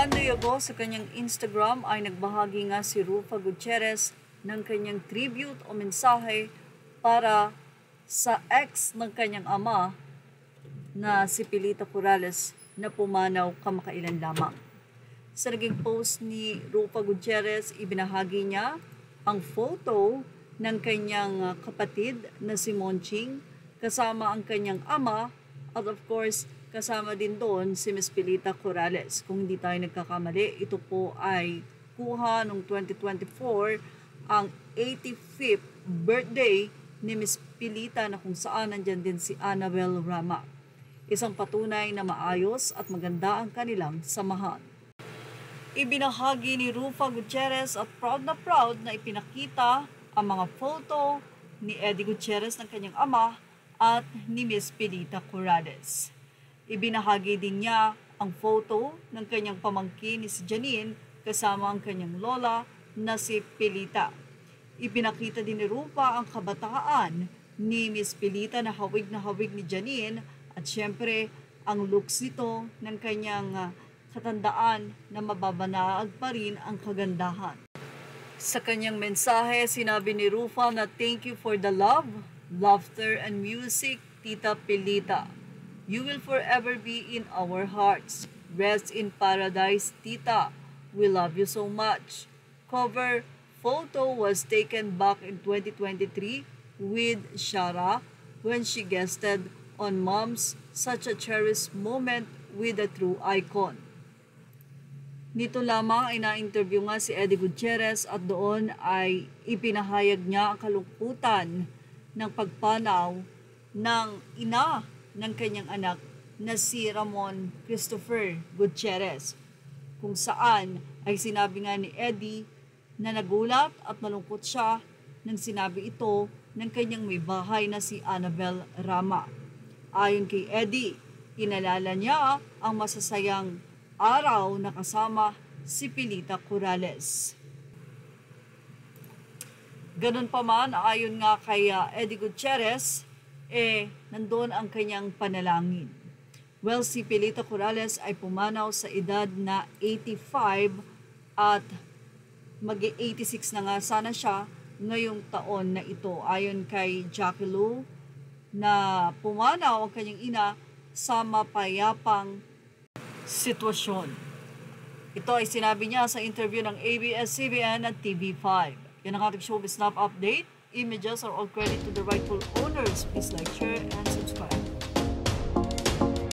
Ago sa kanyang Instagram ay nagbahagi nga si Rufa Gutierrez ng kanyang tribute o mensahe para sa ex ng kanyang ama na si Pilita Corrales na pumanaw kamakailan lamang. Sa naging post ni Rufa Gutierrez, ibinahagi niya ang photo ng kanyang kapatid na si Monching kasama ang kanyang ama at of course kasama din doon si Miss Pilita Corrales. Kung hindi tayo nagkakamali, ito po ay kuha noong 2024 ang 85th birthday ni Miss Pilita na kung saan nandyan din si Annabel Rama. Isang patunay na maayos at maganda ang kanilang samahan. Ibinahagi ni Rufa Gutierrez at proud na ipinakita ang mga photo ni Eddie Gutierrez ng kanyang ama at ni Miss Pilita Corrales. Ibinahagi din niya ang photo ng kanyang pamangkin ni si Janine kasama ang kanyang lola na si Pilita. Ipinakita din ni Rufa ang kabataan ni Miss Pilita na hawig ni Janine at syempre ang looks nito ng kanyang katandaan na mababanaag pa rin ang kagandahan. Sa kanyang mensahe, sinabi ni Rufa na thank you for the love, laughter, and music, Tita Pilita. You will forever be in our hearts. Rest in paradise, Tita. We love you so much. Cover photo was taken back in 2023 with Shara when she guested on Mom's Such a Cherished Moment with a True Icon. Nito lamang ay na-interview nga si Eddie Gutierrez at doon ay ipinahayag niya ang kalungkutan ng pagpanaw ng ina ng kanyang anak na si Ramon Christopher Gutierrez, kung saan ay sinabi nga ni Eddie na nagulat at malungkot siya nang sinabi ito ng kanyang may bahay na si Annabel Rama. Ayon kay Eddie, inalala niya ang masasayang araw na kasama si Pilita Corrales. Ganun pa man, ayon nga kay Eddie Gutierrez, nandun ang kanyang panalangin. Well, si Pilita Corrales ay pumanaw sa edad na 85 at mag-86 na nga sana siya ngayong taon na ito. Ayon kay Jackie Lou, na pumanaw ang kanyang ina sa mapayapang sitwasyon. Ito ay sinabi niya sa interview ng ABS-CBN at TV5. Yan ang ating showbiz snap update. Images are all credit to the rightful owners. Please like, share, and